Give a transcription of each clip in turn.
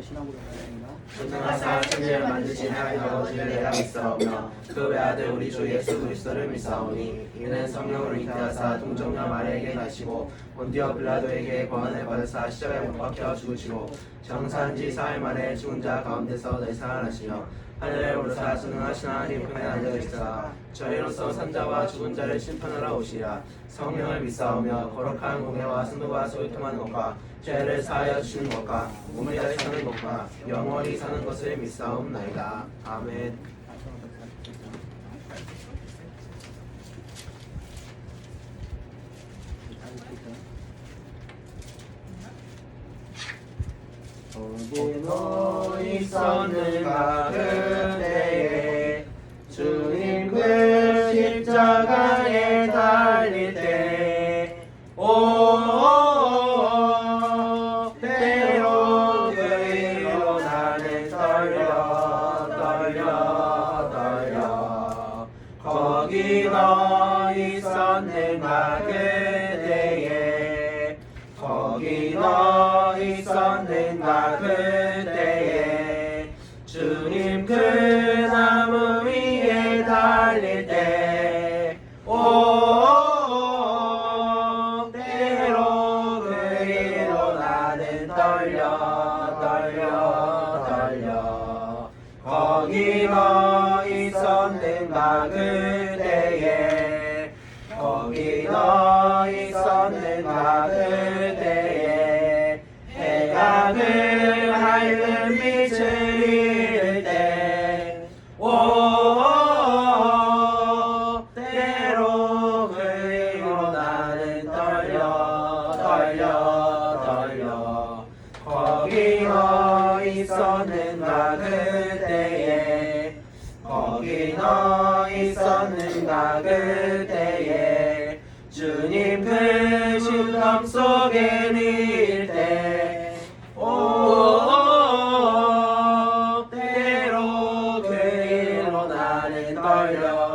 신앙으로 말합니다. 전능하사 천지를 만드신 하나님 아버지를 내가 믿사오며 그 외아들 우리 주 예수 그리스도를 믿사오니 이는 성령으로 잉태하사 동정녀 마리아에게 나시고 본디오 빌라도에게 권한을 받으사 십자가에 못 박혀 죽으시고 장사한 지 사흘 만에 죽은 자 가운데서 다시 살아나시며 하늘에 오르사 전능하신 하나님 편에 앉아 계시다가 저희로서 산자와 죽은 자를 심판하러 오시리라. 성령을 믿사오며 거룩한 공예와 성도가 소유통하는 것과 죄를 사하여 주시는 것과 몸을 다시 사는 것과 영원히 사는 것을 믿사옵나이다. 아멘. 너희 있었는가 그때에 주님 그 십자가에 달릴 때 오 때로 그로 나는 떨려 거기 너 있었는가 그때에 거기 너 있었는가 그때에 주님 그 나무 위에 달릴 때 오 때로 그리로 나는 떨려 거기 너 있었는가 그때에 거기 너 있었는가 그때에 해가 그 밝은 빛을 잃을 때 오 때로 그리로 나는 떨려 거기 너 있었는가 그때에 거기 너 있었는가 그때에 주님 그 신람 속에 늘 때 오 때로 그리로 나는 떨려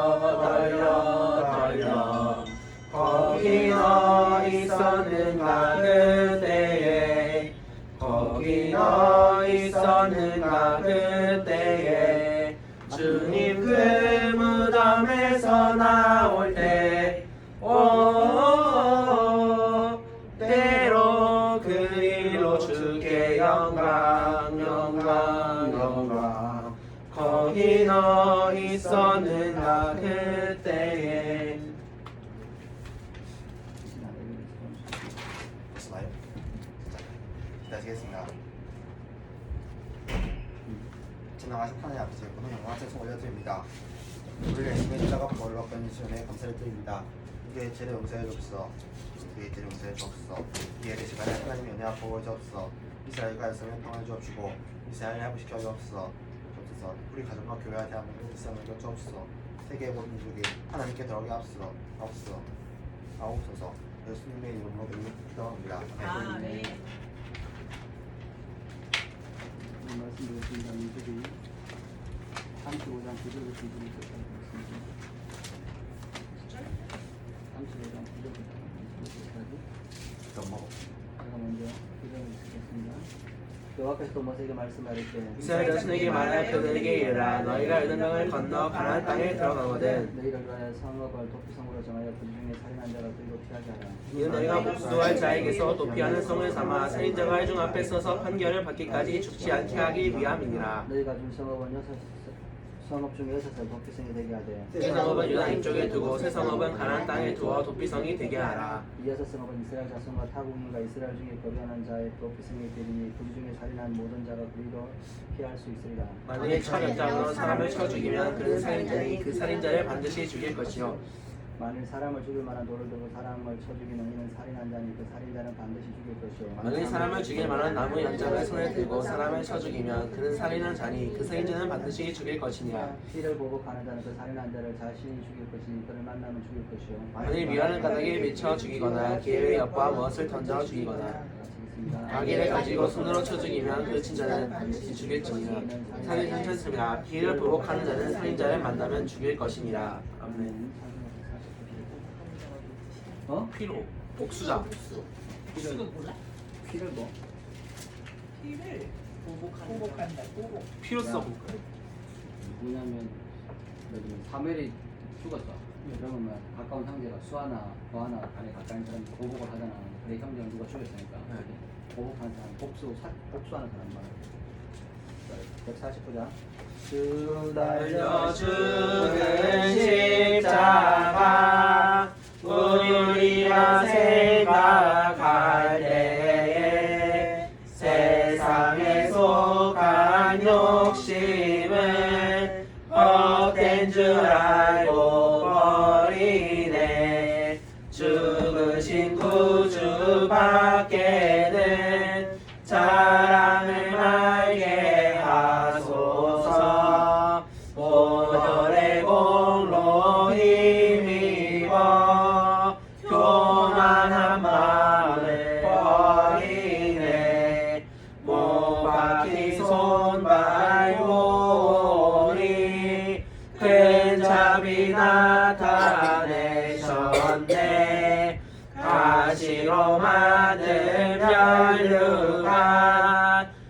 거기 너 있었는가 그때에 거기 너 있었는가 그때에 주님 그 무덤에서 나올 때 오 때로 그리로 주께 영광 거기 너 있었는가 그때에 좋아요. 기다리겠습니다. 지나가신 하나님 아버지, 오늘 영광 찬송 올려드립니다. 우리를 예수님의 십자가 보혈로 변신에 감사를 드립니다. 우리의 죄를 용서해 주옵소서. 우리의 죄를 용서해 주옵소서. 우리의 대시간에 하나님의 은혜와 복을 주옵소서. 이스라엘과 열성에 평안을 주옵시고 이스라엘을 회복시켜 주옵소서. 우리 가정과 교회와 대한민국 일상을 주옵소서. 세계의 모든 민족이 하나님께 더하게 앞서서 예수님의 이름으로 기도합니다. 아멘. 말씀드렸습니다. 민족이 35장 9절부터 2절까지 말씀입니다. 35장 9절부터 2절까지 제가 먼저 기도를 드리겠습니다. 여호와께서 모세에게 말씀하시되 이스라엘 자손에게 말하여 그들에게 이르라. 너희가 요단강을 건너 가나안 땅에 들어가거든 너희를 위하여 성읍을 도피성으로 정하여 그 중에 살인한 자가 그리로 피하게 하라. 이는 너희가 복수할 자에게서 도피하는 성을 삼아 살인자가 회중 앞에 서서 판결을 받기까지 죽지 않게 하기 위함이니라. 너희가 준 성읍은 성읍 중에 6을 도피성이 되게 하되 새 성읍은 유다인 쪽에 두고 새 성읍은 가나안 땅에 두어 도피성이 되게 하라. 이 6성읍은 이스라엘 자손과 타국인과 이스라엘 중에 거류하는 자의 도피성이 되리니 그 중에 살인한 모든 자가 그리로 피할 수 있으리라. 만일 철연장으로 사람을 쳐 죽이면 그는 살인자니 그 살인자를 반드시 죽일 것이요 만일 사람을 죽일 만한 돌을 들고 사람을 쳐 죽이는 이는 살인한 자니 그 살인자는 반드시 죽일 것이요 만일 사람을 죽일 만한 나무 연장을 손에 들고 사람을 쳐 죽이면 그는 살인한 자니 그 살인자는 반드시 죽일 것이니라. 피를 보복하는 자는 그 살인한 자를 자신이 죽일 것이니 그를 만나면 죽일 것이요 만일 미화는 바닥에 미쳐 죽이거나 기회의 엿과 무엇을 던져 죽이거나 아기를 가지고 손으로 쳐 죽이면 그 친자는 반드시 죽일지니라. 살인 괜찮습니다. 비를 보복하는 자는 살인자를 만나면 죽일 것이니라. 아멘. 피로 복수자. 복수가 몰라? 피를 뭐? 피를 보복한다. 보복. 피로 써볼까요? 뭐냐면 예를 들면 사무엘이 죽었어. 그러면 뭐 가까운 형제가 수아나 보아나 간에 가까운 사람이 보복을 하잖아. 그래 형제가 누가 죽였으니까 보복하는 사람, 복수하는 사람 말이야. 149장. 주 달려 죽은 십자가 우리가 생각할 때에 세상에 속한 욕심은 헛된 줄 알고 버리네. 죽으신 구주 밖에는 자랑을 말게 하소서. 오늘의 공로 힘입어 교만한 마음을 버리네. 못 박힌 손발 보니 큰 자비 나타내셨네. 가시로 만든 멸류관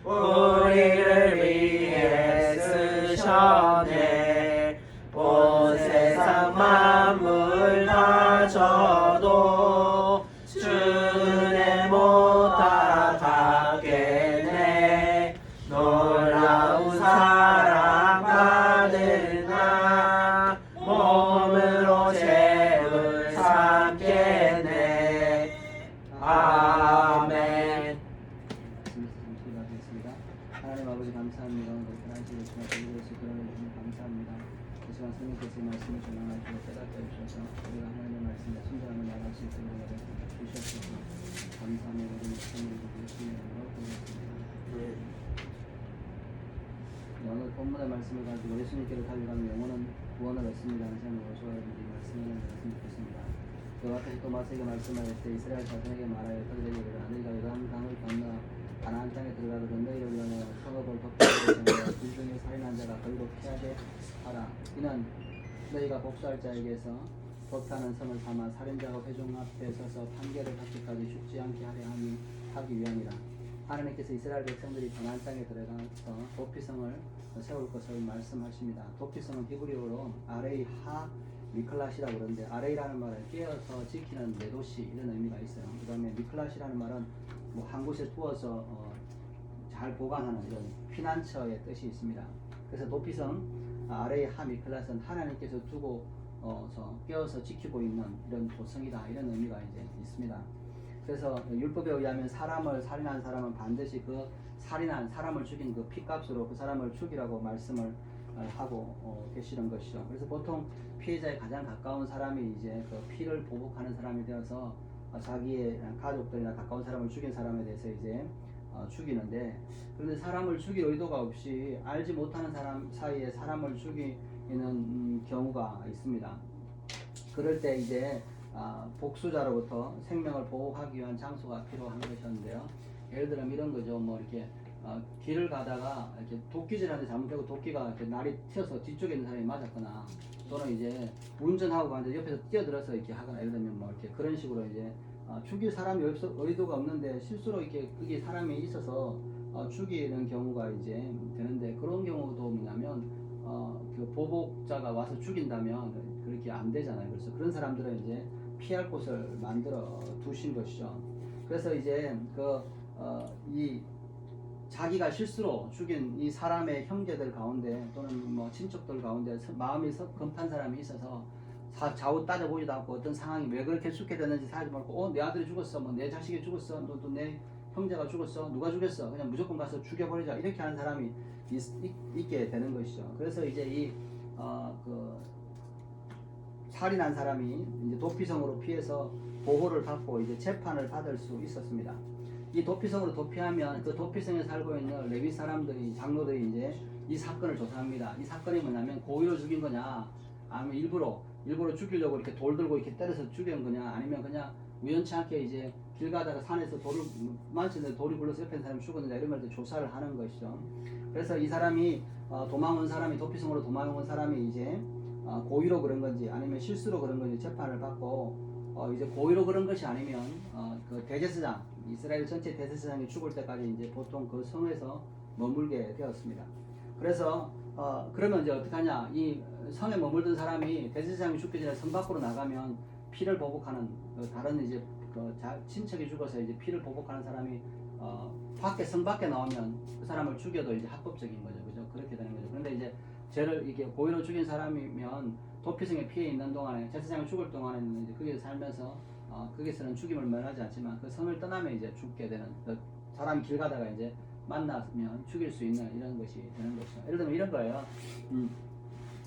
우리를 위해 쓰셨네. 온 세상 만물 다 져도 주는 못다 갚겠네. 놀라운 사랑 받은 나 몸으로 죄를 삼겠네. 아멘. 기도하겠습니다. 하나님 아버지 감사합니다. 오늘 편한 시간 주시며 드리고서 그러는 주님 감사합니다. 이 시간 성령께서 이 말씀을 전하시고 깨닫게 해주셔서 우리가 하나님의 말씀에 순종하며 나아갈 수 있도록 주시옵소서. 감사하며 우리 목사님을 예수님의 이름으로 기도했습니다. 오늘 본문의 말씀을 가지고 예수님께로 달려가는 영혼은 구원을 얻습니다. 하는 생각으로 소화해드린 말씀을 나눴으면 좋겠습니다. 그 앞에서 또마스에게 말씀하였을 때 이스라엘 자손에게 말하여 그들에게 이르라 너희가 요단 강을 건너 가나안 땅에 들어가거든 너희를 위하여 성읍을 덮고 불중에 살인한 자가 걸고 피하게 하라. 이는 너희가 복수할 자에게서 법타는 성을 삼아 살인자가 회중 앞에 서서 판결을 받기까지 죽지 않게 하려 하기 위함이라. 하나님께서 이스라엘 백성들이 가나안 땅에 들어가서 도피성을 세울 것을 말씀하십니다. 도피성은 히브리어로 아레이 하 미클라시라고 그러는데 아레이라는 말은 깨어서 지키는 내 도시 이런 의미가 있어요. 그 다음에 미클라시라는 말은 뭐 한 곳에 두어서 잘 보관하는 이런 피난처의 뜻이 있습니다. 그래서 도피성 아레이 하 미클라스는 하나님께서 두고서 깨어서 지키고 있는 이런 도성이다 이런 의미가 이제 있습니다. 그래서 율법에 의하면 사람을 살인한 사람은 반드시 그 살인한 사람을 죽인 그 피값으로 그 사람을 죽이라고 말씀을 하고 계시는 것이죠. 그래서 보통 피해자에 가장 가까운 사람이 이제 그 피를 보복하는 사람이 되어서 자기의 가족들이나 가까운 사람을 죽인 사람에 대해서 이제 죽이는데, 그런데 사람을 죽일 의도가 없이 알지 못하는 사람 사이에 사람을 죽이는 경우가 있습니다. 그럴 때 이제 복수자로부터 생명을 보호하기 위한 장소가 필요한 것이었는데요. 예를 들면 이런 거죠. 뭐 이렇게 길을 가다가 이렇게 도끼질하는데 잘못되고 도끼가 이렇게 날이 튀어서 뒤쪽에 있는 사람이 맞았거나, 또는 이제 운전하고 가는데 옆에서 뛰어들어서 이렇게 하거나, 예를 들면 뭐 이렇게 그런 식으로 이제 죽일 사람이 의도가 없는데 실수로 이렇게 그게 사람이 있어서 죽이는 경우가 이제 되는데, 그런 경우도 뭐냐면 그 보복자가 와서 죽인다면 그렇게 안 되잖아요. 그래서 그런 사람들은 이제 피할 곳을 만들어 두신 것이죠. 그래서 이제 이 자기가 실수로 죽인 이 사람의 형제들 가운데 또는 뭐 친척들 가운데 마음이 급한 사람이 있어서 좌우 따져보지도 않고 어떤 상황이 왜 그렇게 죽게 됐는지 살지 말고 내 아들이 죽었어, 뭐 내 자식이 죽었어, 또 내 형제가 죽었어, 누가 죽였어, 그냥 무조건 가서 죽여버리자, 이렇게 하는 사람이 있게 되는 것이죠. 그래서 이제 그 살인한 사람이 이제 도피성으로 피해서 보호를 받고 이제 재판을 받을 수 있었습니다. 이 도피성으로 도피하면 그 도피성에 살고 있는 레위 사람들이, 장로들이 이제 이 사건을 조사합니다. 이 사건이 뭐냐면 고의로 죽인 거냐, 아니면 일부러 죽이려고 이렇게 돌 들고 이렇게 때려서 죽인 거냐, 아니면 그냥 우연치 않게 이제 길 가다가 산에서 돌을 만지는데 돌이 굴러서 옆에 있는 사람이 죽었느냐, 이런 걸 조사를 하는 것이죠. 그래서 이 사람이 도망온 사람이, 도피성으로 도망온 사람이 이제 고의로 그런 건지 아니면 실수로 그런 건지 재판을 받고, 이제 고의로 그런 것이 아니면 그 대제사장, 이스라엘 전체 대제사장이 죽을 때까지 이제 보통 그 성에서 머물게 되었습니다. 그래서 그러면 이제 어떻게 하냐? 이 성에 머물던 사람이 대제사장이 죽기 전에 성 밖으로 나가면 피를 보복하는 다른 이제 친척이 죽어서 이제 피를 보복하는 사람이 밖에 성 밖에 나오면 그 사람을 죽여도 이제 합법적인 거죠, 그죠? 그렇게 되는 거죠. 그런데 이제 죄를 이게 고의로 죽인 사람이면 도피성에 피해 있는 동안에 제사장이 죽을 동안에는 이제 거기서 살면서 거기서는 죽임을 면하지 않지만 그 성을 떠나면 이제 죽게 되는 사람이 길 가다가 이제 만나면 죽일 수 있는 이런 것이 되는 것이죠. 예를 들면 이런 거예요.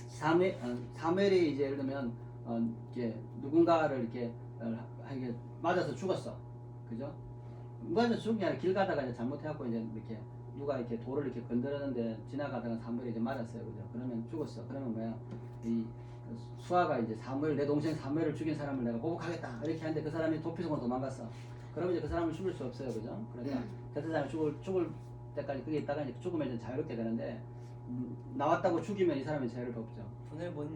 사무엘이 이제 예를 들면 이렇게 누군가를 이렇게 맞아서 죽었어, 그죠? 맞아서 죽은 게 아니라 길 가다가 이제 잘못해갖고 이제 이렇게 누가 이렇게 돌을 이렇게 건드렸는데 지나가다가 사무엘이 이제 맞았어요, 그죠? 그러면 죽었어. 그러면 뭐야? 이 수아가 이제 내 동생 사무엘을 죽인 사람을 내가 보복하겠다 이렇게 하는데 그 사람이 도피성으로 도망갔어. 그러면 이제 그 사람을 죽일 수 없어요, 그죠? 그러니까 제사장이 죽을 때까지 거기 있다가 이제 죽으면 이제 자유롭게 되는데 나왔다고 죽이면 이 사람이 죄를 덮죠. 분을 못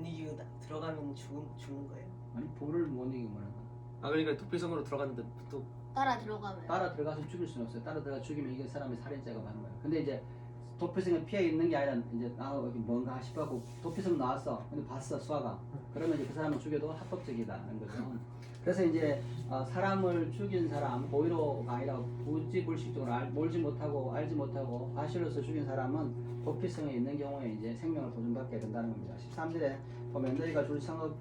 이기고 들어가면 죽는 거예요? 아니 불을 못 이기고 뭐라고. 그러니까 도피성으로 들어갔는데 또 따라 들어가면. 따라 들어가서 죽일 수는 없어요. 따라 들어가 죽이면 이게 사람이 살인죄가 하는 거예요. 근데 이제 도피성에 피해 있는 게 아니라 이제 여기 뭔가 싶어하고 도피성 나왔어. 근데 봤어 수아가. 그러면 이제 그 사람을 죽여도 합법적이다는 거죠. 그래서 이제 사람을 죽인 사람 고의로가 아니라 부지불식적으로 몰지 못하고 알지 못하고 과실로서 죽인 사람은 도피성에 있는 경우에 이제 생명을 보존받게 된다는 겁니다. 13절에 보면 너희가 줄 성읍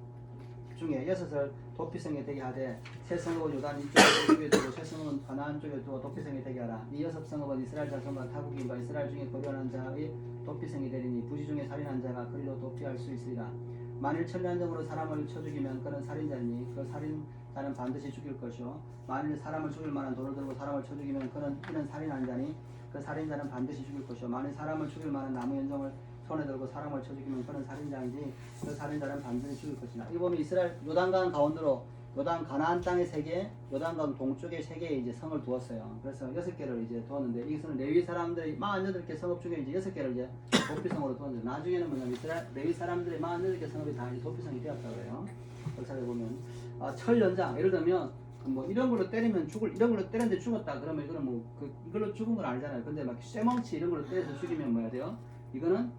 중에 6을 도피성에 되게 하되 새 성읍은 요단 이쪽에 두고 새 성읍은 가나안 쪽에 두고 도피성에 되게 하라. 이 6성읍은 이스라엘 자손과 타국인과 이스라엘 중에 거류하는 자의 도피성이 되리니 부지 중에 살인한 자가 그리로 도피할 수 있으리라. 만일 천리안정으로 사람을 쳐 죽이면 그는 살인자니 그 살인자는 반드시 죽일 것이요 만일 사람을 죽일 만한 돌을 들고 사람을 쳐 죽이면 이는 살인한 자니 그 살인자는 반드시 죽일 것이요 만일 사람을 죽일 만한 나무 연정을 손에 들고 사람을 쳐 죽이면 그는 살인자인지 그 살인자는 반드시 죽일 것이나. 이 보면 이스라엘 요단강 가운데로 요단 가나안 땅의 3개, 요단강 동쪽에 3개의 이제 성을 두었어요. 그래서 6개를 이제 두었는데 이것은 레위 사람들이 48개 성읍 중에 이제 6개를 이제 도피성으로 두었는데 나중에는 뭐냐면 레위 사람들의 48개 성읍이 다 이제 도피성이 되었다고 해요. 역사를 보면 철 연장 예를 들면 뭐 이런 걸로 때리면 이런 걸로 때렸는데 죽었다 그러면 이거는 뭐 이걸로 죽은 건 아니잖아요. 근데 막 쇠멍치 이런 걸로 때려서 죽이면 뭐야 돼요? 이거는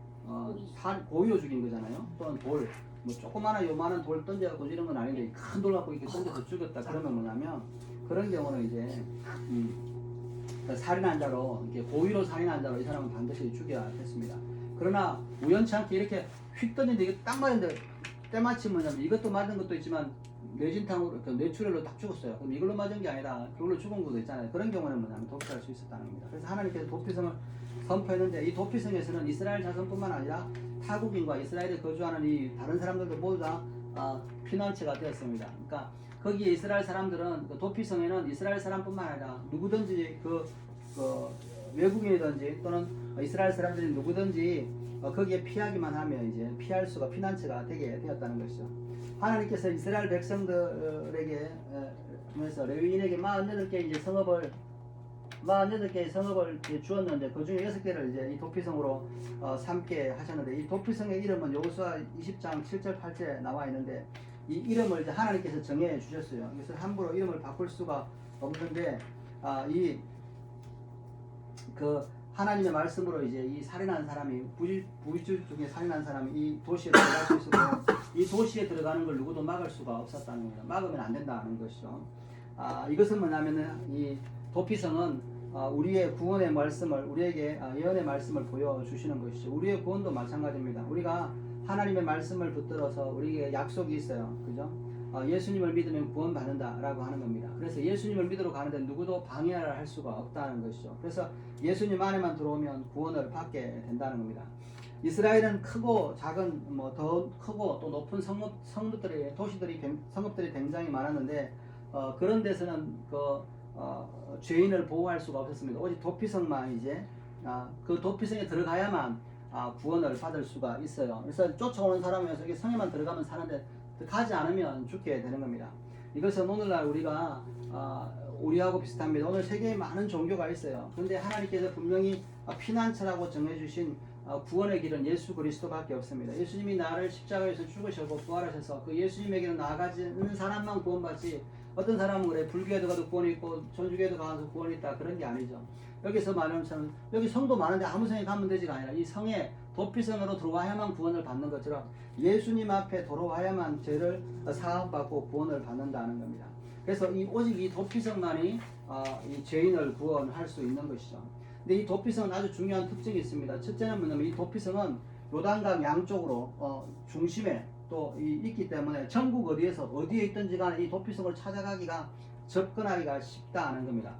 고의로 죽인 거잖아요. 또는 돌, 뭐 조그마한 요만한 돌 던져갖고 이런 건 아닌데 큰 돌 갖고 이렇게 던져서 죽였다 그러면 뭐냐면 그런 경우는 이제 살인한 자로 이렇게 고의로 살인한 자로 이 사람은 반드시 죽여야 했습니다. 그러나 우연치 않게 이렇게 휙 던졌는데 이게 딱 맞는데 때마침 뭐냐면 이것도 맞은 것도 있지만 뇌진탕으로 뇌출혈로 딱 죽었어요. 그럼 이걸로 맞은 게 아니라 그걸로 죽은 것도 있잖아요. 그런 경우는 뭐냐면 도피할 수 있었다는 겁니다. 그래서 하나님께서 도피성을 선포했는데 이 도피성에서는 이스라엘 자손뿐만 아니라 타국인과 이스라엘에 거주하는 이 다른 사람들도 모두 다 피난처가 되었습니다. 그러니까 거기에 이스라엘 사람들은 그 도피성에는 이스라엘 사람뿐만 아니라 누구든지 그 외국인이든지 또는 이스라엘 사람들이 누구든지 거기에 피하기만 하면 이제 피할 수가 피난처가 되게 되었다는 것이죠. 하나님께서 이스라엘 백성들에게 하면서 레위인에게 48개 이제 성읍을 48개의 성읍을 주었는데 그 중에 6개를 이제 이 도피성으로 삼게 하셨는데 이 도피성의 이름은 여호수아 20장 7절 8절에 나와 있는데 이 이름을 이제 하나님께서 정해 주셨어요. 그래서 함부로 이름을 바꿀 수가 없는데 하나님의 말씀으로 이제 이 살인한 사람이 부주 중에 살인한 사람이 이 도시에 들어갈 수 있었고 이 도시에 들어가는 걸 누구도 막을 수가 없었다는 겁니다. 막으면 안 된다는 것이죠. 이것은 뭐냐면은 이 도피성은 우리의 구원의 말씀을 우리에게 예언의 말씀을 보여주시는 것이죠. 우리의 구원도 마찬가지입니다. 우리가 하나님의 말씀을 붙들어서 우리에게 약속이 있어요. 그죠? 예수님을 믿으면 구원받는다라고 하는 겁니다. 그래서 예수님을 믿으러 가는데 누구도 방해를 할 수가 없다는 것이죠. 그래서 예수님 안에만 들어오면 구원을 받게 된다는 겁니다. 이스라엘은 크고 작은 더 크고 또 높은 성읍들이 굉장히 많았는데 그런 데서는 죄인을 보호할 수가 없었습니다. 오직 도피성만 이제 그 도피성에 들어가야만 구원을 받을 수가 있어요. 그래서 쫓아오는 사람이어서 여기 성에만 들어가면 사는데 가지 않으면 죽게 되는 겁니다. 이것은 오늘날 우리하고 비슷합니다. 오늘 세계에 많은 종교가 있어요. 그런데 하나님께서 분명히 피난처라고 정해주신 구원의 길은 예수 그리스도밖에 없습니다. 예수님이 나를 십자가에서 죽으시고 부활하셔서 그 예수님에게는 나아가는 사람만 구원받지 어떤 사람은 그래 불교에도 가도 구원이 있고 천주교에도 가서 구원이 있다 그런 게 아니죠. 여기서 말하는 것처럼 여기 성도 많은데 아무 성에 가면 되지가 아니라 이 성에 도피성으로 들어와야만 구원을 받는 것처럼 예수님 앞에 들어와야만 죄를 사함받고 구원을 받는다는 겁니다. 그래서 오직 이 도피성만이 이 죄인을 구원할 수 있는 것이죠. 근데 이 도피성은 아주 중요한 특징이 있습니다. 첫째는 뭐냐면 이 도피성은 요단강 양쪽으로 중심에 또 있기 때문에 전국 어디에 있든지 간에 이 도피성을 찾아가기가 접근하기가 쉽다는 겁니다.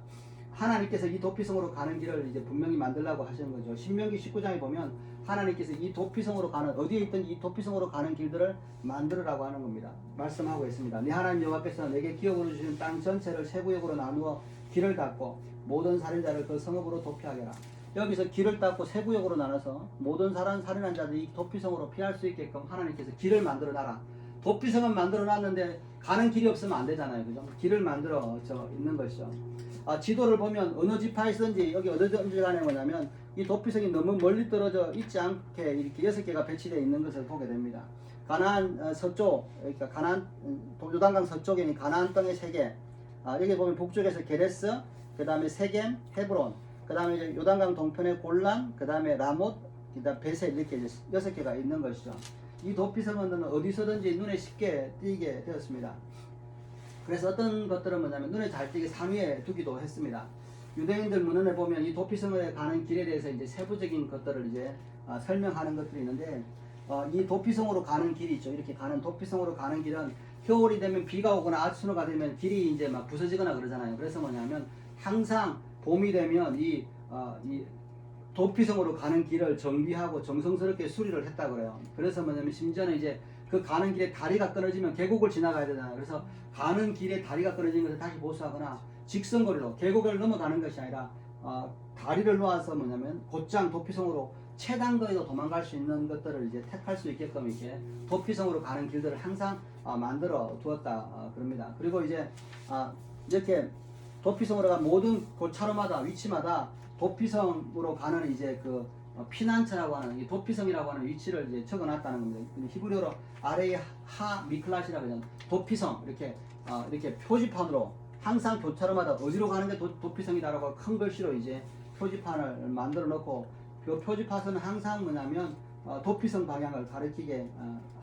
하나님께서 이 도피성으로 가는 길을 이제 분명히 만들라고 하시는 거죠. 신명기 19장에 보면 하나님께서 이 도피성으로 가는 어디에 있든지 이 도피성으로 가는 길들을 만들으라고 하는 겁니다. 말씀하고 있습니다. 네 하나님 여호와께서 내게 기업으로 주신 땅 전체를 세 구역으로 나누어 길을 닫고 모든 살인자를 그 성읍으로 도피하게 하라. 여기서 길을 닫고 세 구역으로 나눠서 모든 살인한 자들이 이 도피성으로 피할 수 있게끔 하나님께서 길을 만들어 놔라. 도피성은 만들어 놨는데 가는 길이 없으면 안 되잖아요. 그죠? 길을 만들어 있는 것이죠. 지도를 보면 어느 지파이든지 여기 어디든지 간에 뭐냐면 이 도피성이 너무 멀리 떨어져 있지 않게 이렇게 6개가 배치되어 있는 것을 보게 됩니다. 가나안 서쪽, 그러니까 가나안 요단강 서쪽에 가나안 땅의 3개. 여기 보면 북쪽에서 게레스, 그 다음에 세겜, 헤브론, 그 다음에 이제 요단강 동편의 골란, 그 다음에 라못, 그 다음 베셀 이렇게 6개가 있는 것이죠. 이 도피성은 어디서든지 눈에 쉽게 띄게 되었습니다. 그래서 어떤 것들은 뭐냐면 눈에 잘 띄게 산 위에 두기도 했습니다. 유대인들 문헌에 보면 이 도피성에 가는 길에 대해서 이제 세부적인 것들을 이제 설명하는 것들이 있는데 이 도피성으로 가는 길이 있죠. 이렇게 가는 도피성으로 가는 길은 겨울이 되면 비가 오거나 아춘호가 되면 길이 이제 막 부서지거나 그러잖아요. 그래서 뭐냐면 항상 봄이 되면 이 도피성으로 가는 길을 정비하고 정성스럽게 수리를 했다 그래요. 그래서 뭐냐면 심지어는 이제 그 가는 길에 다리가 끊어지면 계곡을 지나가야 되잖아요. 그래서 가는 길에 다리가 끊어진 것을 다시 보수하거나 직선거리로 계곡을 넘어가는 것이 아니라 다리를 놓아서 뭐냐면 곧장 도피성으로 최단거리로 도망갈 수 있는 것들을 이제 택할 수 있게끔 이렇게 도피성으로 가는 길들을 항상 만들어 두었다 그럽니다. 그리고 이제 이렇게 도피성으로 간 모든 고차로마다 위치마다 도피성으로 가는 이제 그 피난처라고 하는 이 도피성이라고 하는 위치를 이제 적어놨다는 겁니다. 히브리어로 아레이 하 미클라시라고 하는 도피성 이렇게 표지판으로 항상 교차로마다 어디로 가는 게 도피성이다라고 큰 글씨로 이제 표지판을 만들어 놓고 그 표지판은 항상 뭐냐면 도피성 방향을 가리키게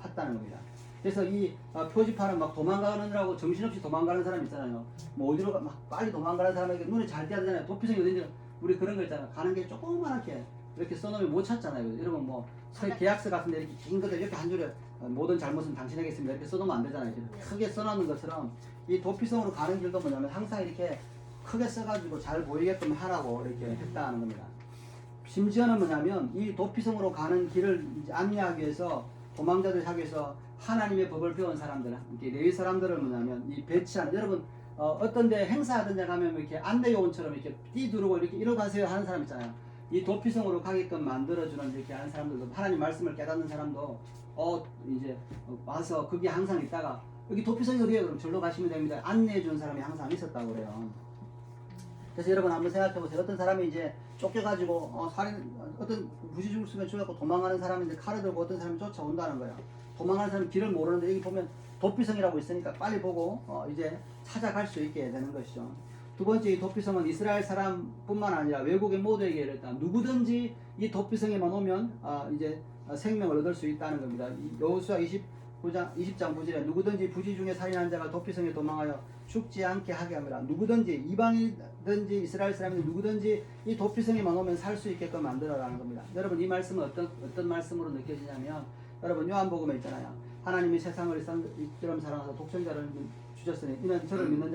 했다는 겁니다. 그래서 이 표지판은 막 도망가느라고 정신없이 도망가는 사람 있잖아요. 뭐 어디로 막 빨리 도망가는 사람에게 눈에 잘 띄어야 되잖아요. 도피성이 어딘지 우리 그런 거 있잖아요. 가는 게 조그맣게 이렇게 써놓으면 못 찾잖아요. 여러분 뭐 서해 계약서 같은데 이렇게 긴 것들 이렇게 한 줄에 모든 잘못은 당신에게 있습니다. 이렇게 써놓으면 안 되잖아요. 크게 써놓는 것처럼 이 도피성으로 가는 길도 뭐냐면 항상 이렇게 크게 써가지고 잘 보이게끔 하라고 이렇게 했다는 겁니다. 심지어는 뭐냐면 이 도피성으로 가는 길을 이제 안내하기 위해서 도망자들 하기 위해서 하나님의 법을 배운 사람들, 레위 사람들을 뭐냐면 이 배치하는 여러분 어떤 데 행사하던 데 가면 이렇게 안내요원처럼 이렇게 띠 두르고 이렇게 이러고 가세요 하는 사람 있잖아요. 이 도피성으로 가게끔 만들어주는 이렇게 하는 사람들도 하나님 말씀을 깨닫는 사람도 이제 와서 거기 항상 있다가 여기 도피성이 어디에요? 그럼 절로 가시면 됩니다. 안내해 준 사람이 항상 있었다고 그래요. 그래서 여러분 한번 생각해 보세요. 어떤 사람이 이제 쫓겨가지고 어떤 무시 죽으면 죽었고 도망가는 사람인데 칼을 들고 어떤 사람이 쫓아온다는 거예요. 도망가는 사람이 길을 모르는데 여기 보면 도피성이라고 있으니까 빨리 보고 이제 찾아갈 수 있게 되는 것이죠. 두 번째, 이 도피성은 이스라엘 사람뿐만 아니라 외국인 모두에게 일단 누구든지 이 도피성에만 오면 이제 생명을 얻을 수 있다는 겁니다. 여호수아 20장 9절에 누구든지 부지 중에 살인한 자가 도피성에 도망하여 죽지 않게 하게 합니다. 누구든지 이방이든지 이스라엘 사람이든 누구든지 이 도피성에만 오면 살 수 있게끔 만들어라는 겁니다. 여러분 이 말씀은 어떤 말씀으로 느껴지냐면 여러분 요한복음에 있잖아요. 하나님이 세상을 이처럼 사랑하사 독생자를 주셨으니 이는 저를 믿는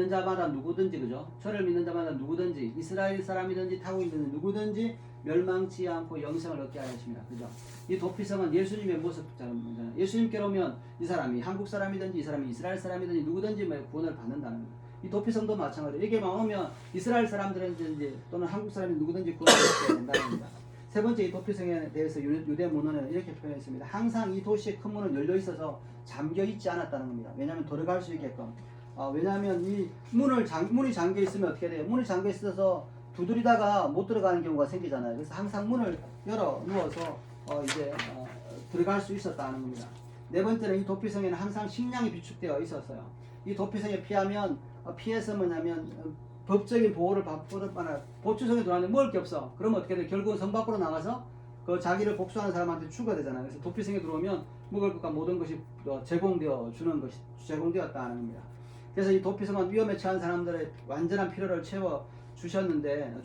자마다 누구든지 그죠? 저를 믿는 자마다 누구든지 이스라엘 사람이든지 타국이든지 누구든지 멸망치 않고 영생을 얻게 하십니다. 그죠? 이 도피성은 예수님의 모습처럼 예수님께로 오면 이 사람이 한국 사람이든지 이 사람이 이스라엘 사람이든지 누구든지 구원을 받는다는 거예요. 이 도피성도 마찬가지로 여기에만 오면 이스라엘 사람들이든지 또는 한국 사람이 누구든지 구원을 받게 된다는 겁니다. 세 번째, 이 도피성에 대해서 유대 문헌에는 이렇게 표현했습니다. 항상 이 도시의 큰 문은 열려 있어서 잠겨 있지 않았다는 겁니다. 왜냐하면 들어갈 수 있게끔. 왜냐하면 이 문이 잠겨 있으면 어떻게 돼요? 문이 잠겨 있어서 두드리다가 못 들어가는 경우가 생기잖아요. 그래서 항상 문을 열어 누워서 들어갈 수 있었다는 겁니다. 네 번째는 이 도피성에는 항상 식량이 비축되어 있었어요. 이 도피성에 피해서 뭐냐면 법적인 보호를 받고는 보추성에 들어왔는데 먹을 게 없어. 그러면 어떻게 돼? 결국은 성 밖으로 나가서 그 자기를 복수하는 사람한테 죽어야 되잖아요. 그래서 도피성에 들어오면 먹을 것과 모든 것이 제공되어 주는 것이 제공되었다는 겁니다. 그래서 이 도피성은 위험에 처한 사람들의 완전한 필요를 채워 주었는데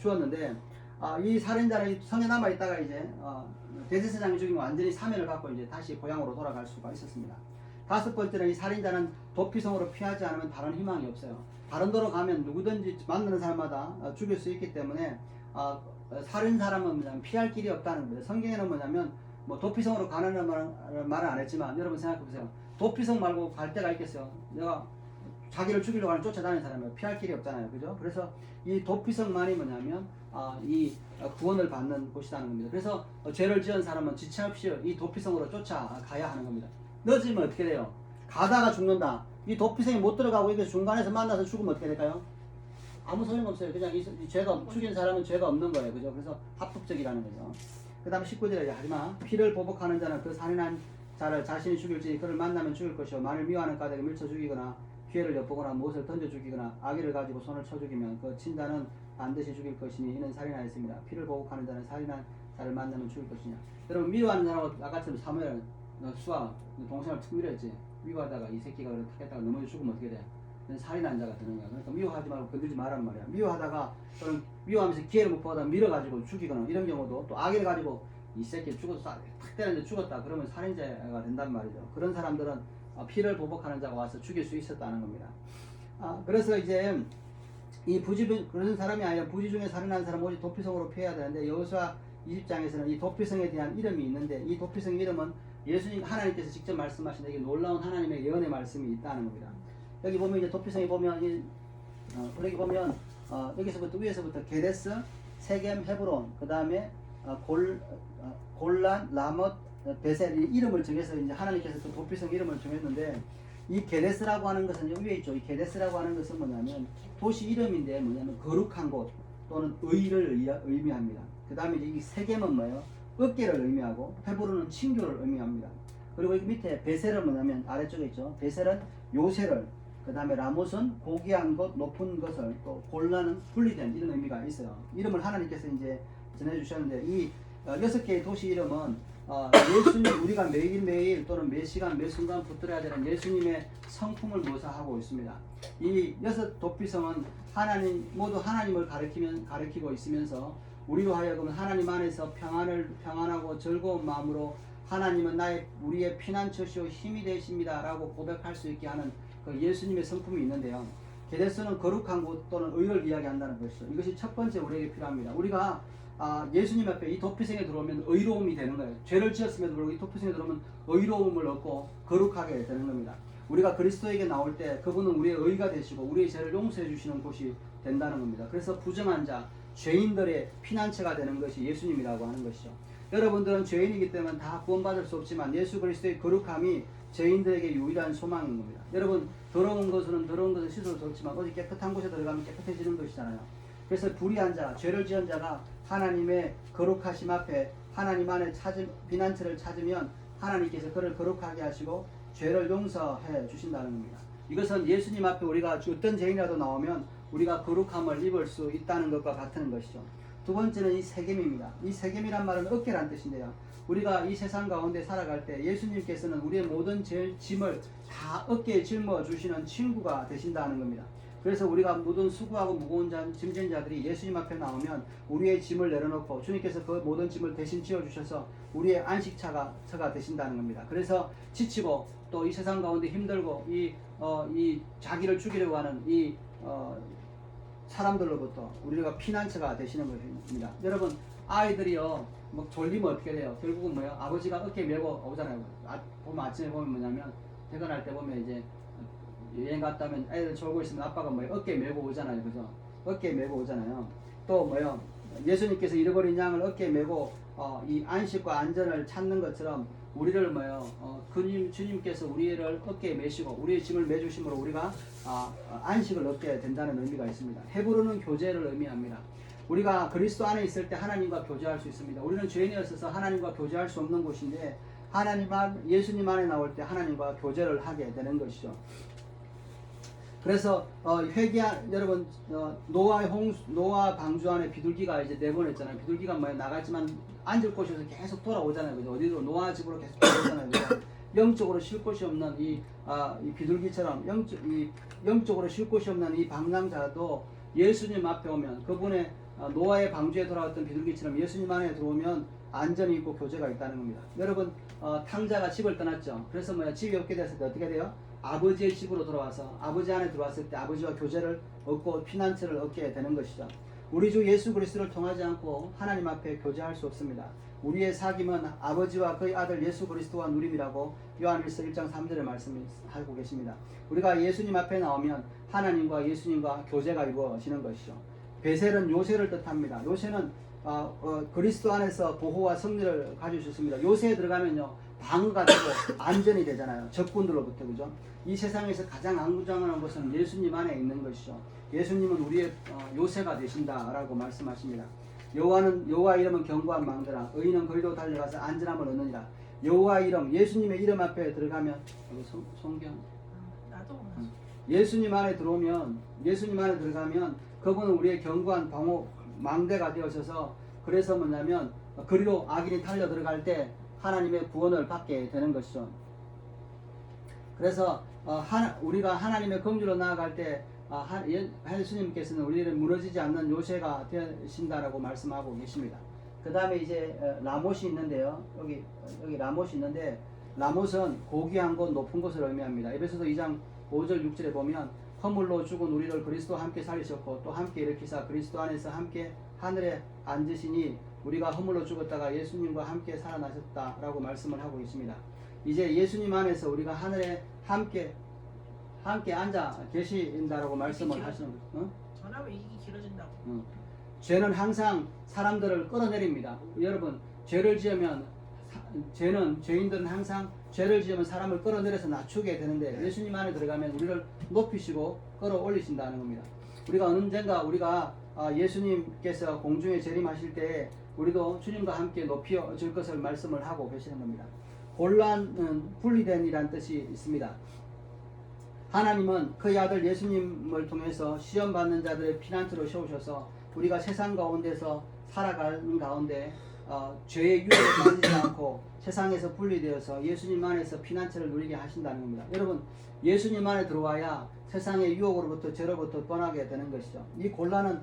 이 살인자는 성에 남아 있다가 이제 대제사장이 죽이면 완전히 사면을 받고 이제 다시 고향으로 돌아갈 수가 있었습니다. 다섯 번째는 이 살인자는 도피성으로 피하지 않으면 다른 희망이 없어요. 다른 도로 가면 누구든지 만나는 사람마다 죽일 수 있기 때문에 살인 사람은 뭐냐면 피할 길이 없다는 거예요. 성경에는 뭐냐면 뭐 도피성으로 가는 말은 안 했지만 여러분 생각해 보세요. 도피성 말고 갈 데가 있겠어요. 내가 자기를 죽이려고 하는 쫓아다니는 사람은 피할 길이 없잖아요. 그죠? 그래서 이 도피성만이 뭐냐면 이 구원을 받는 곳이라는 겁니다. 그래서 죄를 지은 사람은 지체 없이 이 도피성으로 쫓아가야 하는 겁니다. 늦으면 어떻게 돼요? 가다가 죽는다. 이 도피성에 못 들어가고 이게 중간에서 만나서 죽으면 어떻게 될까요? 아무 소용없어요. 그냥 이 죄가 죽인 사람은 죄가 없는 거예요. 그죠? 그래서 합법적이라는 거죠. 그 다음에 19절에 하지만 피를 보복하는 자는 그 살인한 자를 자신이 죽일지 그를 만나면 죽일 것이요 만일 미워하는 까닭에 밀쳐 죽이거나 기회를 엿보거나 무엇을 던져 죽이거나 악의를 가지고 손을 쳐 죽이면 그 친자는 반드시 죽일 것이니 이는 살인하였습니다. 피를 보복하는 자는 살인한 자를 만나면 죽일 것이냐. 여러분 미워하는 자라고 아까처럼 사무엘 수아 동생을 툭 밀었지. 미워하다가 이 새끼가 타겠다가 넘어져 죽으면 어떻게 돼? 살인한 자가 되는 거야. 그러니까 미워하지 말고 건들지 말란 말이야. 미워하다가 또는 미워하면서 기회를 못 보다 밀어가지고 죽이거나 이런 경우도 또 악의를 가지고 이 새끼 죽어서 탁 때렸는데 죽었다 그러면 살인자가 된단 말이죠. 그런 사람들은 피를 보복하는 자가 와서 죽일 수 있었다는 겁니다. 그래서 이제 그런 사람이 아니라 부지 중에 살인한 사람 오직 도피성으로 피해야 되는데 여호수아 20장에서는 이 도피성에 대한 이름이 있는데 이 도피성 이름은 예수님 하나님께서 직접 말씀하신 이게 놀라운 하나님의 예언의 말씀이 있다는 겁니다. 여기 보면 이제 도피성에 보면 여기 보면 여기서부터 위에서부터 게데스, 세겜, 헤브론, 그 다음에 골란, 라못, 베셀 이름을 정해서 이제 하나님께서 그 도피성 이름을 정했는데 이 게데스라고 하는 것은 여기 위에 있죠. 이 게데스라고 하는 것은 뭐냐면 도시 이름인데 뭐냐면 거룩한 곳 또는 의를 의미합니다. 그 다음에 이 세겜은 뭐예요? 어깨를 의미하고 헤브론은 친교를 의미합니다. 그리고 여기 밑에 베셀은 뭐냐면 아래쪽에 있죠. 베셀은 요새를 그 다음에 라못은 고귀한 것, 높은 것을 또 골라는 분리된 이런 의미가 있어요. 이름을 하나님께서 이제 전해주셨는데 이 6개의 도시 이름은 예수님 우리가 매일매일 또는 매 시간 매 순간 붙들어야 되는 예수님의 성품을 묘사하고 있습니다. 이 6 도피성은 모두 하나님을 가리키고 있으면서 우리로 하여금 하나님 안에서 평안하고 즐거운 마음으로 하나님은 우리의 피난처시오 힘이 되십니다 라고 고백할 수 있게 하는 그 예수님의 성품이 있는데요. 게데스는 거룩한 곳 또는 의를 이야기한다는 것이죠. 이것이 첫 번째 우리에게 필요합니다. 우리가 예수님 앞에 이 도피성에 들어오면 의로움이 되는 거예요. 죄를 지었음에도 불구하고 이 도피성에 들어오면 의로움을 얻고 거룩하게 되는 겁니다. 우리가 그리스도에게 나올 때 그분은 우리의 의가 되시고 우리의 죄를 용서해 주시는 곳이 된다는 겁니다. 그래서 부정한 자, 죄인들의 피난처가 되는 것이 예수님이라고 하는 것이죠. 여러분들은 죄인이기 때문에 다 구원받을 수 없지만 예수 그리스도의 거룩함이 죄인들에게 유일한 소망인 겁니다. 여러분 더러운 것은 씻어도 좋지만 어디 깨끗한 곳에 들어가면 깨끗해지는 것이잖아요. 그래서 불의한 자, 죄를 지은 자가 하나님의 거룩하심 앞에 하나님 안에 피난처를 찾으면 하나님께서 그를 거룩하게 하시고 죄를 용서해 주신다는 겁니다. 이것은 예수님 앞에 우리가 어떤 죄인이라도 나오면 우리가 거룩함을 입을 수 있다는 것과 같은 것이죠. 두 번째는 이 세겜입니다. 이 세겜이란 말은 어깨란 뜻인데요. 우리가 이 세상 가운데 살아갈 때 예수님께서는 우리의 모든 짐을 다 어깨에 짊어 주시는 친구가 되신다는 겁니다. 그래서 우리가 모든 수고하고 무거운 짐진 자들이 예수님 앞에 나오면 우리의 짐을 내려놓고 주님께서 그 모든 짐을 대신 지어주셔서 우리의 안식처가 되신다는 겁니다. 그래서 지치고 또 이 세상 가운데 힘들고 이 자기를 죽이려고 하는 이 사람들로부터 우리가 피난처가 되시는 것입니다. 여러분 아이들이요 뭐 졸리면 어떻게 돼요? 결국은 뭐예요? 아버지가 어깨 메고 오잖아요. 보면 아침에 보면 뭐냐면 퇴근할 때 보면 이제 여행 갔다 오면 애들 졸고 있으면 아빠가 뭐예요? 어깨 메고 오잖아요. 그죠? 어깨 메고 오잖아요. 또 뭐예요? 예수님께서 잃어버린 양을 어깨에 메고 이 안식과 안전을 찾는 것처럼 우리를 뭐예요? 주님께서 우리를 어깨에 메시고 우리의 짐을 메주심으로 우리가 안식을 얻게 된다는 의미가 있습니다. 헤브론은 교제를 의미합니다. 우리가 그리스도 안에 있을 때 하나님과 교제할 수 있습니다. 우리는 죄인이었어서 하나님과 교제할 수 없는 곳인데 예수님 안에 나올 때 하나님과 교제를 하게 되는 것이죠. 그래서 여러분 노아 방주 안에 비둘기가 이제 내보냈잖아요. 비둘기가 뭐야 나갔지만 앉을 곳이 없어서 계속 돌아오잖아요. 그죠? 어디로 노아 집으로 계속 돌아오잖아요. 그죠? 영적으로 쉴 곳이 없는 이 비둘기처럼 영적으로 쉴 곳이 없는 이 방랑자도 예수님 앞에 오면 그분의 노아의 방주에 돌아왔던 비둘기처럼 예수님 안에 들어오면 안전이 있고 교제가 있다는 겁니다. 여러분 탕자가 집을 떠났죠. 그래서 뭐야 집이 없게 됐을 때 어떻게 돼요? 아버지의 집으로 돌아와서 아버지 안에 들어왔을 때 아버지와 교제를 얻고 피난처를 얻게 되는 것이죠. 우리 주 예수 그리스도를 통하지 않고 하나님 앞에 교제할 수 없습니다. 우리의 사귐은 아버지와 그의 아들 예수 그리스도와 누림이라고 요한일서 1장 3절에 말씀하고 계십니다. 우리가 예수님 앞에 나오면 하나님과 예수님과 교제가 이루어지는 것이죠. 베셀은 요새를 뜻합니다. 요새는 그리스도 안에서 보호와 승리를 가지셨습니다. 요새에 들어가면요 방어가 되고 안전이 되잖아요. 적군들로부터. 그죠? 이 세상에서 가장 안전한 것은 예수님 안에 있는 것이죠. 예수님은 우리의 요새가 되신다라고 말씀하십니다. 여호와 이름은 견고한 망대라 의인은 거리로 달려가서 안전함을 얻느니라. 여호와 이름 예수님의 이름 앞에 들어가면 성경 나도 예수님 안에 들어오면 예수님 안에 들어가면 그분은 우리의 견고한 방어 망대가 되어져서 그래서 뭐냐면 그리로 악인이 달려 들어갈 때 하나님의 구원을 받게 되는 것이죠. 그래서 우리가 하나님의 긍휼로 나아갈 때 예수님께서는 우리를 무너지지 않는 요새가 되신다라고 말씀하고 계십니다. 그 다음에 이제 라못이 있는데요. 여기 라못이 있는데 라못은 고귀한 곳 높은 곳을 의미합니다. 에베소서 2장 5절 6절에 보면 허물로 죽은 우리를 그리스도와 함께 살리셨고 또 함께 일으키사 그리스도 안에서 함께 하늘에 앉으시니 우리가 허물로 죽었다가 예수님과 함께 살아나셨다라고 말씀을 하고 있습니다. 이제 예수님 안에서 우리가 하늘에 함께 앉아 계신다라고 말씀을 하시는 거예요. 전하면 이게 길어진다고. 죄는 항상 사람들을 끌어내립니다. 여러분 죄를 지으면 죄인들은 항상 죄를 지으면 사람을 끌어내려서 낮추게 되는데 예수님 안에 들어가면 우리를 높이시고 끌어올리신다는 겁니다. 우리가 언젠가 예수님께서 공중에 재림하실 때 우리도 주님과 함께 높여질 것을 말씀을 하고 계시는 겁니다. 혼란은 분리된이라는 뜻이 있습니다. 하나님은 그의 아들 예수님을 통해서 시험받는 자들의 피난처로 세우셔서 우리가 세상 가운데서 살아가는 가운데 죄의 유혹에 빠지지 않고 세상에서 분리되어서 예수님 안에서 피난처를 누리게 하신다는 겁니다. 여러분 예수님 안에 들어와야 세상의 유혹으로부터 죄로부터 떠나게 되는 것이죠. 이 곤란은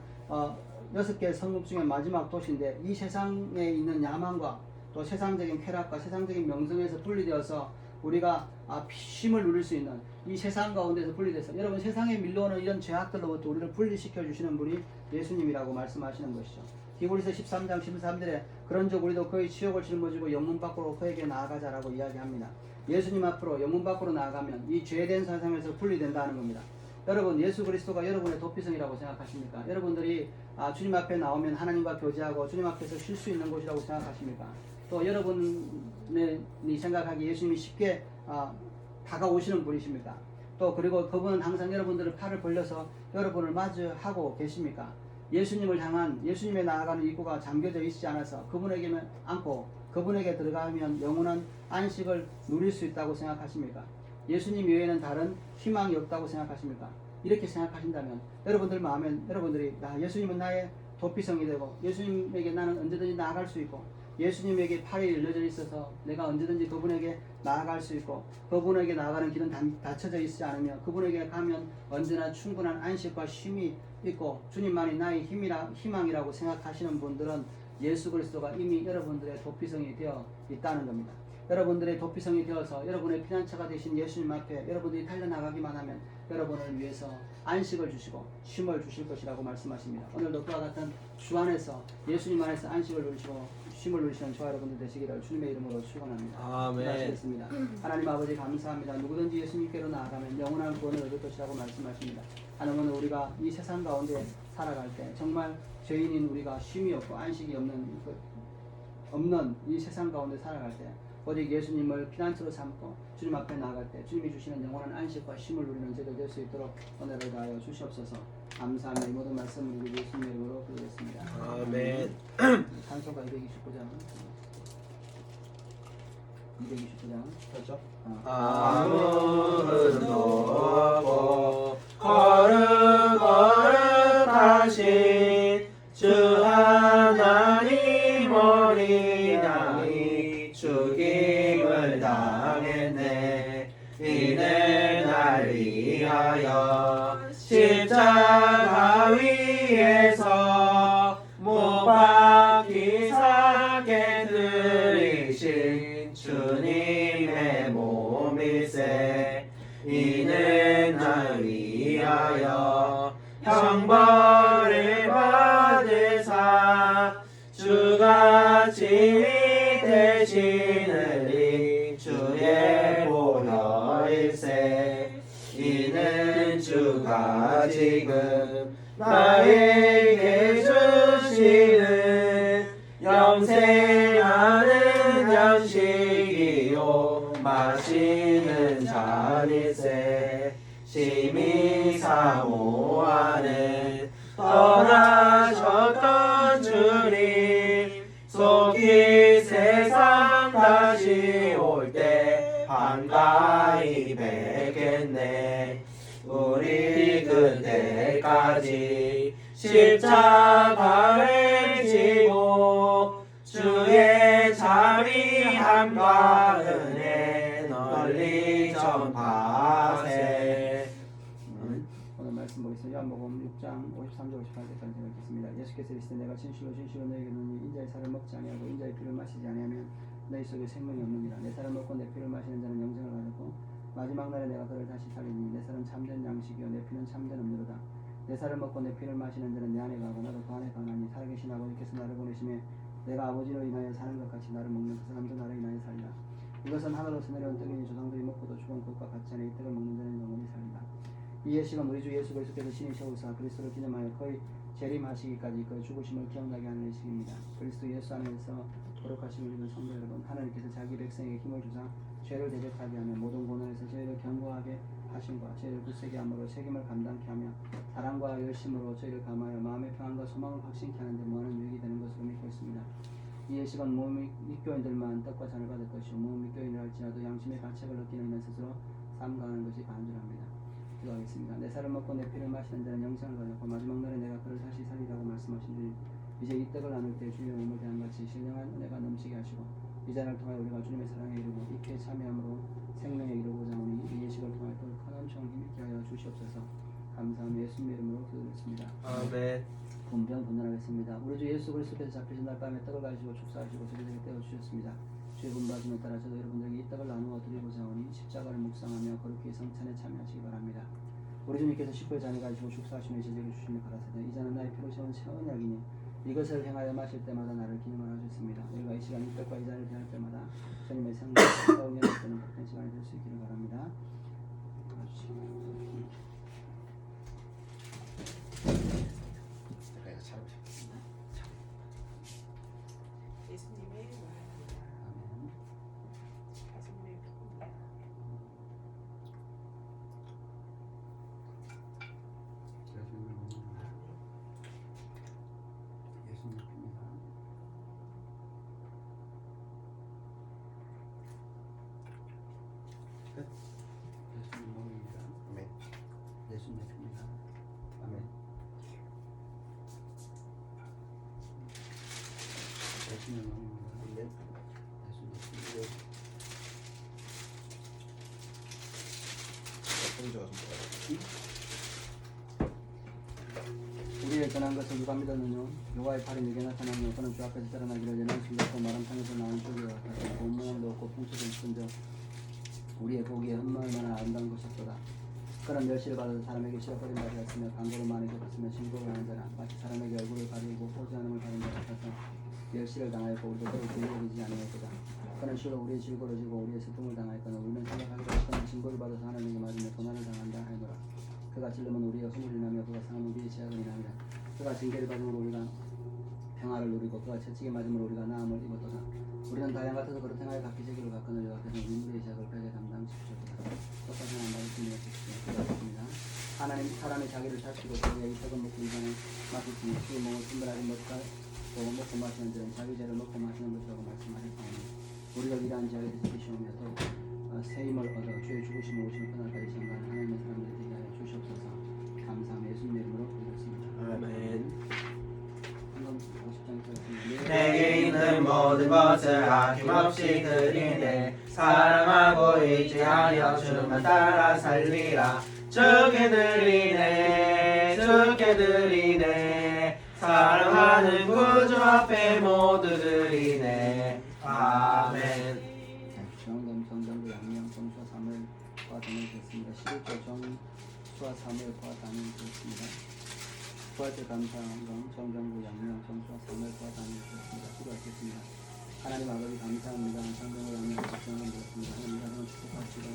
6개의 성읍 중에 마지막 도시인데 이 세상에 있는 야망과 또 세상적인 쾌락과 세상적인 명성에서 분리되어서 우리가 쉼을 누릴 수 있는 이 세상 가운데서 분리돼서 여러분 세상에 밀려오는 이런 죄악들로부터 우리를 분리시켜 주시는 분이 예수님이라고 말씀하시는 것이죠. 히브리서 13장 13절에 그런즉 우리도 그의 치욕을 짊어지고 영문 밖으로 그에게 나아가자라고 이야기합니다. 예수님 앞으로 영문 밖으로 나아가면 이 죄된 세상에서 분리된다는 겁니다. 여러분 예수 그리스도가 여러분의 도피성이라고 생각하십니까? 여러분들이 주님 앞에 나오면 하나님과 교제하고 주님 앞에서 쉴 수 있는 곳이라고 생각하십니까? 또 여러분이 생각하기에 예수님이 쉽게 다가오시는 분이십니까? 또 그리고 그분은 항상 여러분들의 팔을 벌려서 여러분을 마주하고 계십니까? 예수님을 향한 예수님에 나아가는 입구가 잠겨져 있지 않아서 그분에게만 안고 그분에게 들어가면 영원한 안식을 누릴 수 있다고 생각하십니까? 예수님 외에는 다른 희망이 없다고 생각하십니까? 이렇게 생각하신다면 여러분들 마음엔 여러분들이 예수님은 나의 도피성이 되고 예수님에게 나는 언제든지 나아갈 수 있고 예수님에게 팔이 열려져 있어서 내가 언제든지 그분에게 나아갈 수 있고 그분에게 나아가는 길은 닫혀져 있지 않으며 그분에게 가면 언제나 충분한 안식과 쉼이 있고 주님만이 나의 희망이라고 생각하시는 분들은 예수 그리스도가 이미 여러분들의 도피성이 되어 있다는 겁니다. 여러분들의 도피성이 되어서 여러분의 피난처가 되신 예수님 앞에 여러분들이 달려나가기만 하면 여러분을 위해서 안식을 주시고 쉼을 주실 것이라고 말씀하십니다. 오늘도 그와 같은 주 안에서 예수님 안에서 안식을 누리시고 쉼을 누리시는 저와 여러분들 되시기를 주님의 이름으로 축원합니다. 아멘. 기도하시겠습니다. 하나님 아버지 감사합니다. 누구든지 예수님께로 나아가면 영원한 구원을 얻을 것이라고 말씀하십니다. 하나님은 우리가 이 세상 가운데 살아갈 때 정말 죄인인 우리가 쉼이 없고 안식이 없는 이 세상 가운데 살아갈 때 오직 예수님을 피난처로 삼고 주님 앞에 나아갈 때 주님이 주시는 영원한 안식과 쉼을 누리는 저희들 될 수 있도록 은혜를 다하여 주시옵소서. 감사합니다. 이 모든 말씀을 우리 예수님의 이름으로 기도했습니다. 아멘. 찬송가 229장 229장. 그렇죠? 아무 흠도 없고 거룩거룩하신 주 하나님 어린 양이 죽임을 당했네. 이는 날 위하여 십자가 위에서 못 박히사 깨뜨리신 주님의 몸일세. 이는 날 위하여 형벌을 받으사 주가 지위 되시느니 주의 보혈일세. 이는 주가 지금 나에게 주시는 영생하는 양식이요 마시는 잔일세. 심히 사모하는 떠나셨던 주님 속히 세상 다시 올 때 한가히 뵙겠네. 우리 그때까지 십자가를 지고 주의 자비함과 은혜 널리 전파하세. 오늘 말씀 보겠습니다. 요한복음 6장 53절 58절까지 읽겠습니다. 예수께서 이르시되 내가 진실로 진실로 너희에게 이르노니 인자의 살을 먹지 아니하고 인자의 피를 마시지 아니하면 너희 속에 생명이 없느니라. 내 살을 먹고 내 피를 마시는 자는 영생을 가졌고 마지막 날에 내가 그를 다시 살리니 내 살은 참된 양식이요 내 피는 참된 음료로다. 내 살을 먹고 내 피를 마시는 자는 내 안에 가고 나도 그 안에 가나니 살아계신 아버지께서 나를 보내심에 내가 아버지로 인하여 사는 것 같이 나를 먹는 그 사람도 나를 인하여 살리라. 이것은 하늘로서 내려온 떡이니 조상들이 먹고도 죽은 것과 같지 않으니 이 떡을 먹는 자는 영원히 살리라. 이 예식은 우리 주 예수 그리스도께서 신이 세우사 그리스도를 기념하여 거의 재림하시기까지 그 죽으심을 기억나게 하는 예식입니다. 그리스도 예수 안에서 거룩하심을 입은 성도 여러분, 하나님께서 자기 백성에게 힘을 주사 죄를 대적하게 하며 모든 고난에서 저희를 견고하게 하심과 저희를 굳세게 함으로 책임을 감당케 하며 사랑과 열심으로 저희를 감하여 마음의 평안과 소망을 확신케 하는 데 무한한 유익이 되는 것으로 믿고 있습니다. 이 예식은 무미교인들만 떡과 잔을 받을 것이요 무미교인을 할지라도 양심의 가책을 느끼는 이는 스스로 삼가하는 것이 간절합니다. 기도하겠습니다. 내 살을 먹고 내 피를 마시는 자는 영생을 가졌고 마지막 날에 내가 그를 다시 살리라고 말씀하신 주님, 이제 이 떡을 나눌 때 주님의 몸을 대한 같이 신령한 은혜가 넘치게 하시고 이 잔을 통하여 우리가 주님의 사랑에 이르고 익히 참여함으로 생명에 이르고자 하니 이 예식을 통하여 또 큰 엄청 힘있게 하여 주시옵소서. 감사하며 예수님의 이름으로 기도드렸습니다. 아멘. 분별 분단하겠습니다. 우리 주 예수 그리스도께서 잡히신 날 밤에 떡을 가지고 축사하시고 저희에게 떼어주셨습니다. 주의 분바심에 따라 저도 여러분들에게 이 떡을 나누어 드리고자 하니 십자가를 묵상하며 거룩히 성찬에 참여하시기 바랍니다. 우리 주님께서 식구의 잔을 가지고 축사하시며 제자에게 주시니 가라사대 이 잔은 나의 피로 세운 새 언약이니 이것을 행하여 마실 때마다 나를 기념하라 하셨습니다. 우리가 이 시간 이 떡과 이 잔을 대할 때마다 주님의 생명을 떠올려 때는 복된 시간이 될 수 있기를 바랍니다. 그래서 참 예수님의 말입니다. 아멘. 예수님의 피입니다. 예수님 핍니다. 끝. 예수님 몸입니다. 아멘. 예수님 핍니다. 아멘. 예수님 몸입니다. 아멘. 예수님 핍니다. 소리 좋아서 우리의 전한 것을 누가 믿었느냐? 여호와의 팔이 내게 나타나며 그는 주 앞에서 자라나기를 연한 술렸고 마람탕에서 나온 쪽이와 같이 온 모양도 없고 풍초도 있은데 우리의 보기에 얼마나 아름다운 것이었도다. 그는 멸시를 받아서 사람에게 실어버린 바 되었으며 강고를 많이 겪었으며 신고를 하는 자라 마치 사람에게 얼굴을 가리고 보지 않음을 가린 것 같아서 멸시를 당하였고 우리도 그를 긍휼히 아니하였도다. 그는 실로 우리의 질고를 지고 우리의 슬픔을 당하였거늘 우리는 생각하기로 그는 징벌을 받아서 하나님께 맞으며 고난을 당한다 하였노라. 그가 찔르면 우리가 숨을 인하며 그가 상하면 우리의 제약을 인하리라. 그가 징계를 받음으로 우리가 평화를 누리고 그가 채찍에 맞음으로 우리가 나음을 입었도다. 우리는 다양 같아서 그를 행하여 각기 제기를 갖거늘 여호와께서 인물의 제약을 벽에 담당시키셨도다. 똑같이 하나님 말씀을 해주시며 기도하겠습니다. 하나님 사람이 자기를 다스리고 자기의 이석은 먹고 이전에 마시지니 그 몸을 분별하지 못하고 먹고 마시는 자는 자기 죄를 먹고 마시는 것이라고 말씀하셨사오니 우리가 위대한 죄악에 대해서 모든 것을 아낌없이 드리네 사랑하고 의지하여 주만 따라 살리라 주께 드리네 사랑하는 구주 앞에 모두 드리네 아멘. 정금 정정부 양명 정수와 사무엘과 단을 됐습니다. 11조 정수와 사무엘과 단을 됐습니다. 부활절 감사한금 정정부 양명 정수와 사무엘과 단을 됐습니다. 기도하겠습니다. 하나님 아버지 감사합니다. 정정부 양명 정수와 되었습니다. 하나님 가정 축복하시고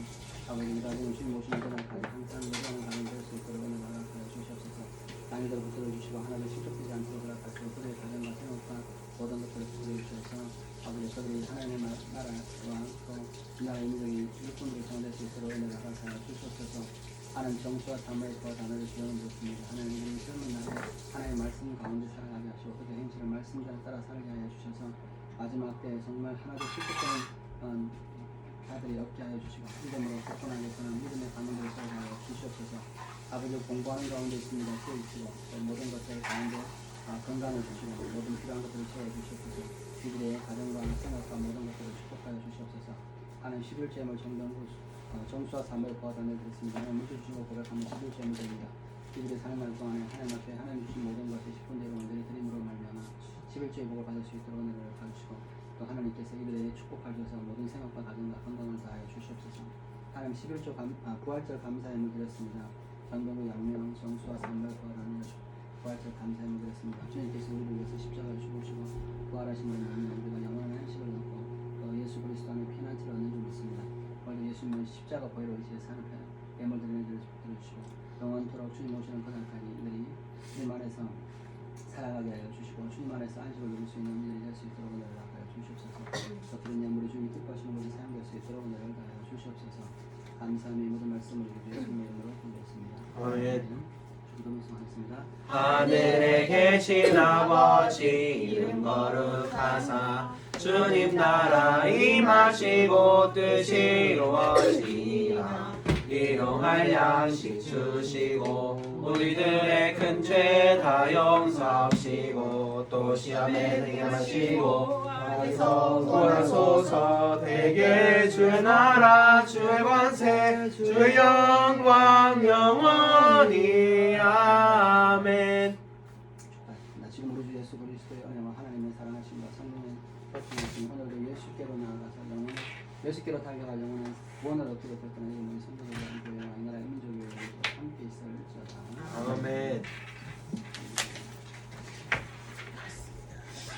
아버지 가정 주님 오시는 그날까지 항상 예정을 가는 될수 있도록 은혜 받아주여 주시옵소서. 당이들 붙들어 주시고 하나님 실족되지 않도록 허락하시고 그들의 가정과 생업과 모든 것들을 붙들어 주셔서 아버지 그들이 하나님의 나라와 또 나라의 민족이 일꾼으로 정될 수 있도록 은혜를 허락하여 주시옵소서. 하나님 정수와 사무엘과 단어를 지어는 좋습니다. 하나님 우리 젊은 날에 하나님의 말씀 가운데 살아가게 하시고 그들의 행실을 말씀대로 따라 살게 하여 주셔서 마지막 때에 정말 하나도 실족되는 자들이 없게 하여 주시고 믿음으로 접근하게 되는 믿음의 가문들을 세우게 하여 주시옵소서. 아버지 공부하는 가운데 있습니다. 세우시고 모든 것들 가운데 건강을 주시고 모든 필요한 것들을 채워주시옵소서. 이들의 가정과 생활과 모든 것들을 축복하여 주시옵소서. 하나님 11제물 정수와 사무엘과 단을 드렸습니다. 하나님 물주 주시고 고백하면 11제물입니다. 이들의 사는 날 동안에 하나님 앞에 하나님 주신 모든 것을 10분대로 완전히 드림으로 말미암아 11조의 복을 받을 수 있도록 은혜를 가주시고 또 하나님께서 이들의 축복하셔서 모든 생각과 가정과 건강을 다하여 주시옵소서. 하나님 11조 부활절 감사함을 드렸습니다. 전동의 양명 정수와 사무엘과 단을 부활절 감사함을 드렸습니다. 주님께서 우리를 위해서 십자가를 죽으시고 부활하신 분을 우리가 영원한 안식을 얻고 또 예수 그리스도 안에 피난처를 얻는 줄 믿습니다. 오늘 예수님은 십자가 보혈로 이제 사는 예물 드리는 일을 들어주시고 영원토록 주님 오시는 그날까지 이들이 주님 안에서 살아가게 하여 주시고 주님 안에서 안식을 누릴 수 있는 일이 될 수 있도록 은혜를 하여 주시옵소서. 또 그런 예물이 주님이 기뻐하시는 것이 사용될 수 있도록 은혜를 하여 주시옵소서. 감사함이 모든 말씀을 예수님의 이름으로 드리겠습니다. 아멘. 기도하겠습니다. 하늘에 계신 아버지 이름 거룩하사 주님 나라 임하시고 뜻이 이루어지리라 일용할 양식 주시고 우리들의 큰 죄 다 용서하시고 또 시험에 들게 하시고 구하소서 대개 주의 나라 주의 권세 주의 영광 영원히 아멘. 나 지금 우리 주 예수 그리스도의 은혜와 하나님의 사랑하심과 성령의 버팀하심 오늘도 예수께로 나아가서 영원히 예수께로 달려갈 영원한 구원을 얻기로 결단하는 우리 성도들